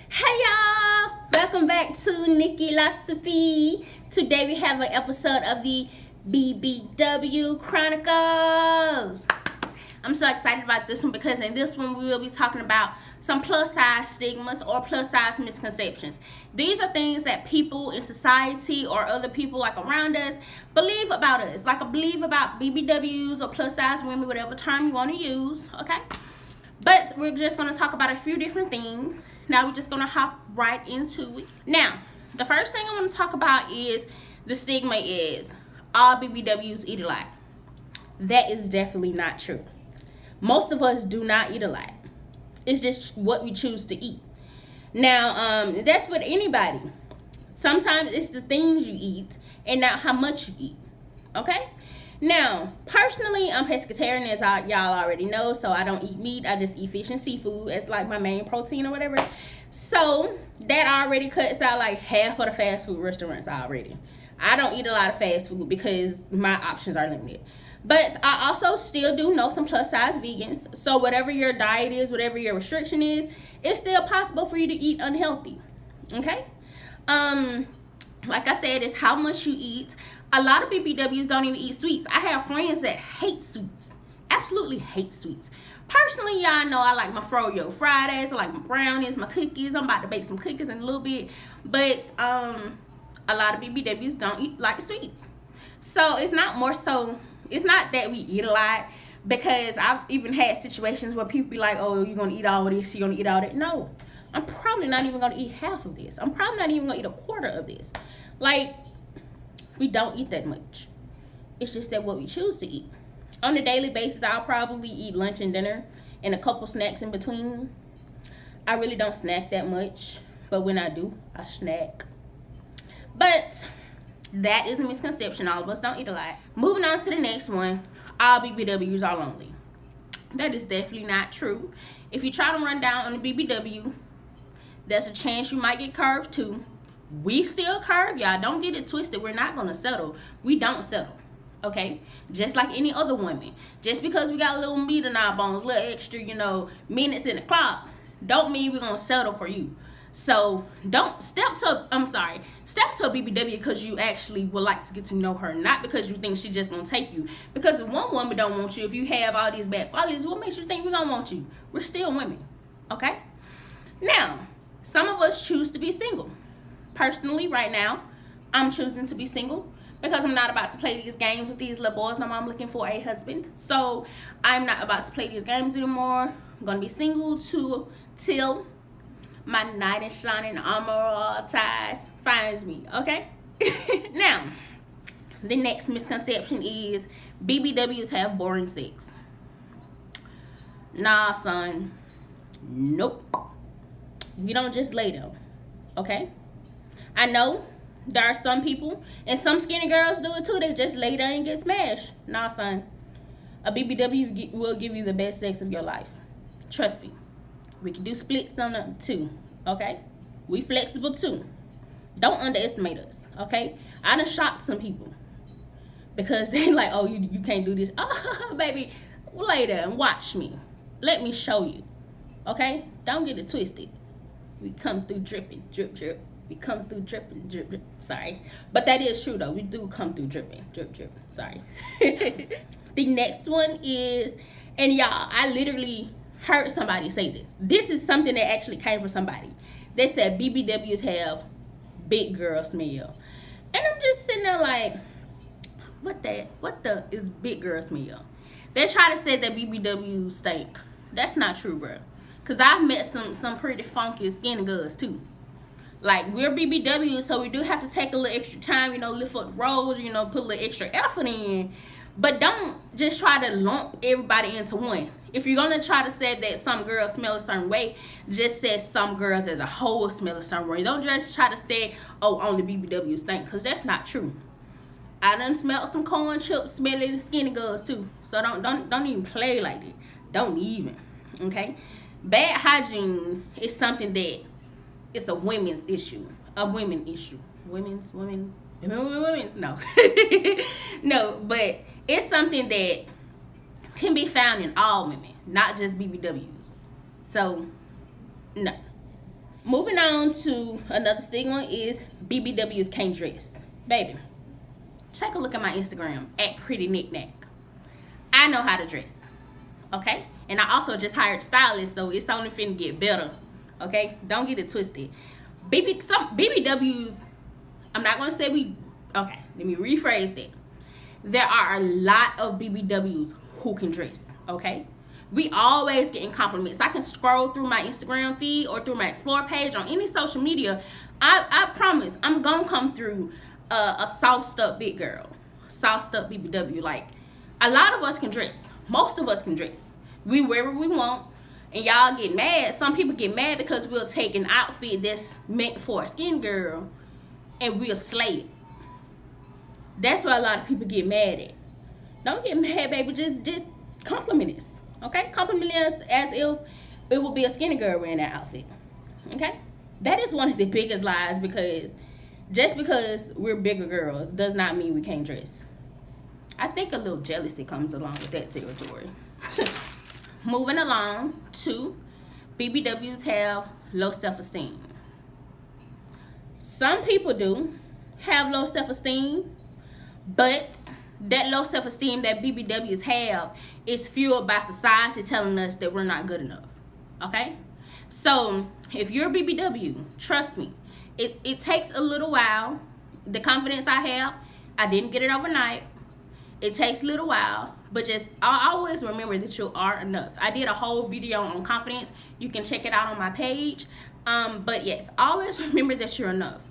Hey y'all! Welcome back to Nikkilosophy. Today we have an episode of the BBW Chronicles. I'm so excited about this one because in this one we will be talking about some plus size stigmas or plus size misconceptions. These are things that people in society or other people like around us believe about us. Like I believe about BBWs or plus size women, whatever term you want to use, okay? But we're just going to talk about a few different things. Now we're just going to hop right into it. Now, the first thing I want to talk about is the stigma is all BBWs eat a lot. That is definitely not true. Most of us do not eat a lot. It's just what we choose to eat. Now, that's with anybody. Sometimes it's the things you eat and not how much you eat. Okay? Now, personally, I'm pescatarian, as y'all already know, so I don't eat meat. I just eat fish and seafood as like my main protein or whatever. So that already cuts out like half of the fast food restaurants already. I don't eat a lot of fast food because my options are limited. But I also still do know some plus size vegans. So whatever your diet is, whatever your restriction is, it's still possible for you to eat unhealthy. Okay? Like I said, it's how much you eat. A lot of BBWs don't even eat sweets. I have friends that hate sweets. Absolutely hate sweets. Personally, y'all know I like my Froyo Fridays. I like my brownies, my cookies. I'm about to bake some cookies in a little bit. But a lot of BBWs don't eat like sweets. So it's not more so, it's not that we eat a lot, because I've even had situations where people be like, oh, you're going to eat all of this, you're going to eat all that. No, I'm probably not even going to eat half of this. I'm probably not even going to eat a quarter of this. Like, we don't eat that much. It's just that what we choose to eat. On a daily basis, I'll probably eat lunch and dinner and a couple snacks in between. I really don't snack that much, but when I do, I snack. But that is a misconception. All of us don't eat a lot. Moving on to the next one, all BBWs are lonely. That is definitely not true. If you try to run down on the BBW, there's a chance you might get curved too. We still curve, y'all. Don't get it twisted. We're not going to settle. We don't settle, okay? Just like any other woman. Just because we got a little meat in our bones, a little extra, minutes in the clock, don't mean we're going to settle for you. So don't step to a BBW because you actually would like to get to know her, not because you think she's just going to take you. Because if one woman don't want you, if you have all these bad qualities, what makes you think we're going to want you? We're still women, okay? Now, some of us choose to be single. Personally, right now, I'm choosing to be single because I'm not about to play these games with these little boys. No, I'm looking for a husband. So I'm not about to play these games anymore. I'm going to be single till my knight in shining armor all ties finds me, okay? Now, the next misconception is BBWs have boring sex. Nah, son. Nope. We don't just lay them, okay? I know there are some people, and some skinny girls do it too. They just lay there and get smashed. Nah, son. A BBW will give you the best sex of your life. Trust me. We can do splits on them too, okay? We flexible too. Don't underestimate us, okay? I done shocked some people because they like, oh, you can't do this. Oh, baby, lay there and watch me. Let me show you, okay? Don't get it twisted. We come through dripping, drip, drip. We come through dripping, drip, drip. Sorry. But that is true, though. We do come through dripping, drip, drip. Sorry. The next one is, and y'all, I literally heard somebody say this. This is something that actually came from somebody. They said BBWs have big girl smell. And I'm just sitting there like, what the is big girl smell? They try to say that BBWs stink. That's not true, bro. Because I've met some pretty funky skinny girls, too. Like, we're BBWs, so we do have to take a little extra time, lift up the rolls, put a little extra effort in. But don't just try to lump everybody into one. If you're going to try to say that some girls smell a certain way, just say some girls as a whole smell a certain way. Don't just try to say, oh, only BBWs stink, because that's not true. I done smelled some corn chips smelling the skinny girls, too. So don't even play like that. Don't even, okay? Bad hygiene is something that it's a women's issue. A women issue. Women's, no. No, but it's something that can be found in all women, not just BBWs. So, no. Moving on to another stigma is BBWs can't dress. Baby, take a look at my Instagram at Pretty Knickknack. I know how to dress, okay? And I also just hired stylists, so it's only finna get better, okay? Don't get it twisted. Some BBWs, I'm not gonna say okay, let me rephrase that. There are a lot of BBWs who can dress, okay? We always getting compliments. I can scroll through my Instagram feed or through my Explore page on any social media. I promise I'm gonna come through a sauced up big girl, sauced up BBW. Like, a lot of us can dress. Most of us can dress. We wear what we want, and y'all get mad. Some people get mad because we'll take an outfit that's meant for a skin girl and we'll slay it. That's why a lot of people get mad at. Don't get mad, baby. Just compliment us, okay? Compliment us as if it would be a skinny girl wearing that outfit, okay? That is one of the biggest lies, because just because we're bigger girls does not mean we can't dress. I think a little jealousy comes along with that territory. Moving along to BBWs have low self-esteem. Some people do have low self-esteem, but that low self-esteem that BBWs have is fueled by society telling us that we're not good enough, okay? So if you're a BBW, trust me, it takes a little while. The confidence I have, I didn't get it overnight. It takes a little while, but just always remember that you are enough. I did a whole video on confidence. You can check it out on my page. But yes, always remember that you're enough.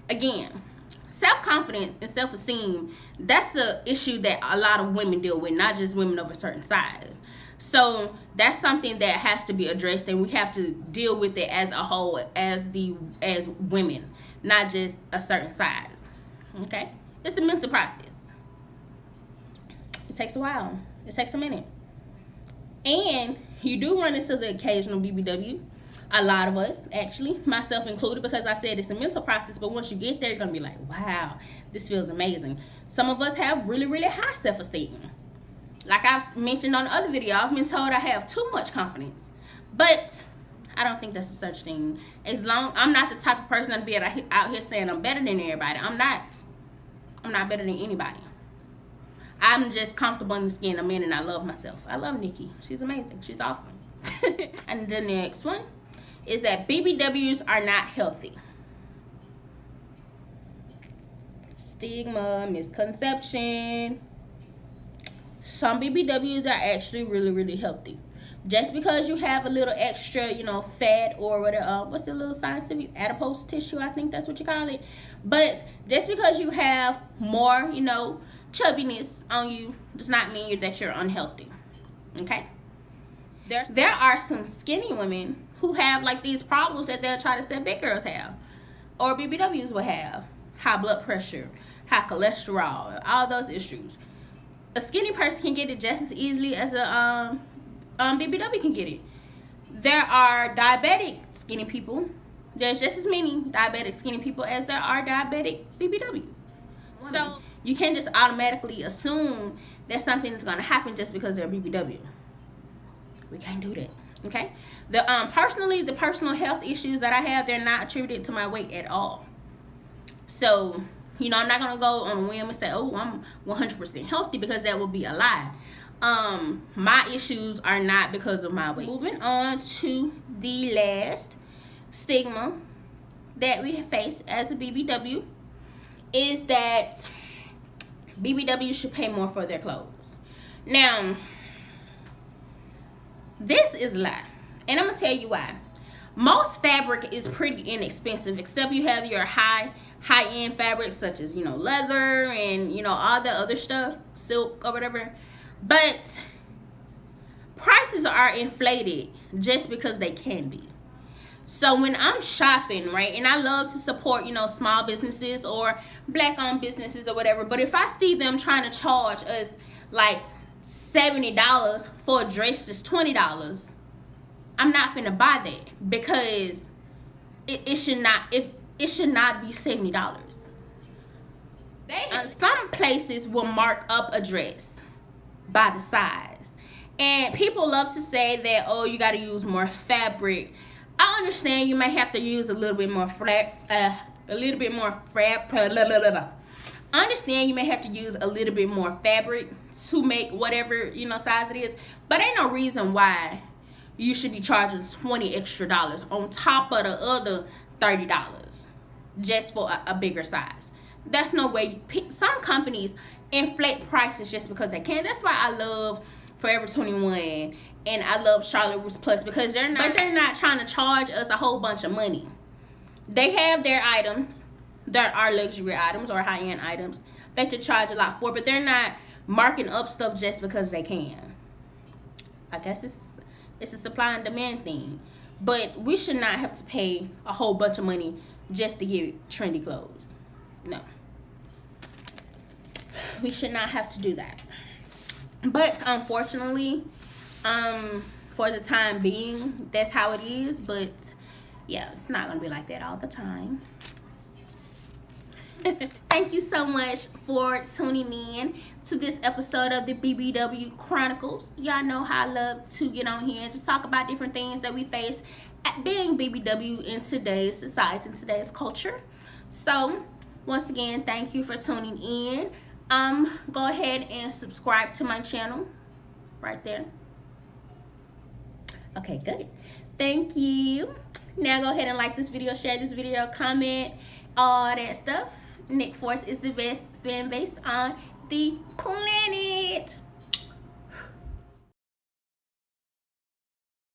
Again, self-confidence and self-esteem, that's an issue that a lot of women deal with, not just women of a certain size. So that's something that has to be addressed, and we have to deal with it as a whole, as women, not just a certain size. Okay? It's a mental process. It takes a while. It takes a minute. And you do run into the occasional BBW. A lot of us, actually, myself included, because I said it's a mental process, but once you get there, you're going to be like, wow, this feels amazing. Some of us have really, really high self-esteem. Like I've mentioned on the other video, I've been told I have too much confidence. But I don't think that's a such thing. I'm not the type of person to be out here saying I'm better than everybody. I'm not better than anybody. I'm just comfortable in the skin I'm in, and I love myself. I love Nikki. She's amazing. She's awesome. And the next one is that BBWs are not healthy. Stigma, misconception. Some BBWs are actually really, really healthy. Just because you have a little extra, fat or whatever, what's the little scientific adipose tissue? I think that's what you call it. But just because you have more, chubbiness on you does not mean that you're unhealthy. Okay? There are some skinny women who have like these problems that they'll try to say big girls have, or BBWs will have. High blood pressure, high cholesterol, all those issues. A skinny person can get it just as easily as a BBW can get it. There are diabetic skinny people. There's just as many diabetic skinny people as there are diabetic BBWs. So you can't just automatically assume that something is going to happen just because they're a BBW. We can't do that. Okay? The personal health issues that I have, they're not attributed to my weight at all. So, I'm not going to go on a whim and say, oh, I'm 100% healthy, because that would be a lie. My issues are not because of my weight. Moving on to the last stigma that we face as a BBW is that BBWs should pay more for their clothes. Now, this is a lie, and I'm going to tell you why. Most fabric is pretty inexpensive, except you have your high-end fabrics such as, leather and, all the other stuff, silk or whatever. But prices are inflated just because they can be. So when I'm shopping, right, and I love to support, small businesses or black-owned businesses or whatever, but if I see them trying to charge us like $70 for a dress that's $20, I'm not finna buy that, because it should not be $70. Some places will mark up a dress by the size, and people love to say that, oh, you got to use more fabric. I understand you may have to use a little bit more I understand you may have to use a little bit more fabric to make whatever, size it is. But ain't no reason why you should be charging $20 extra on top of the other $30 just for a bigger size. That's no way. Some companies inflate prices just because they can. That's why I love Forever 21 and I love Charlotte Russe Plus, because they're not trying to charge us a whole bunch of money. They have their items that are luxury items or high-end items that they charge a lot for, but they're not marking up stuff just because they can. I guess it's a supply and demand thing. But we should not have to pay a whole bunch of money just to get trendy clothes. No. We should not have to do that. But unfortunately, for the time being, that's how it is. But yeah, it's not going to be like that all the time. Thank you so much for tuning in to this episode of the BBW Chronicles. Y'all know how I love to get on here and just talk about different things that we face at being BBW in today's society, in today's culture. So, once again, thank you for tuning in. Go ahead and subscribe to my channel right there. Okay, good. Thank you. Now go ahead and like this video, share this video, comment, all that stuff. Nick Force is the best fan base on the planet.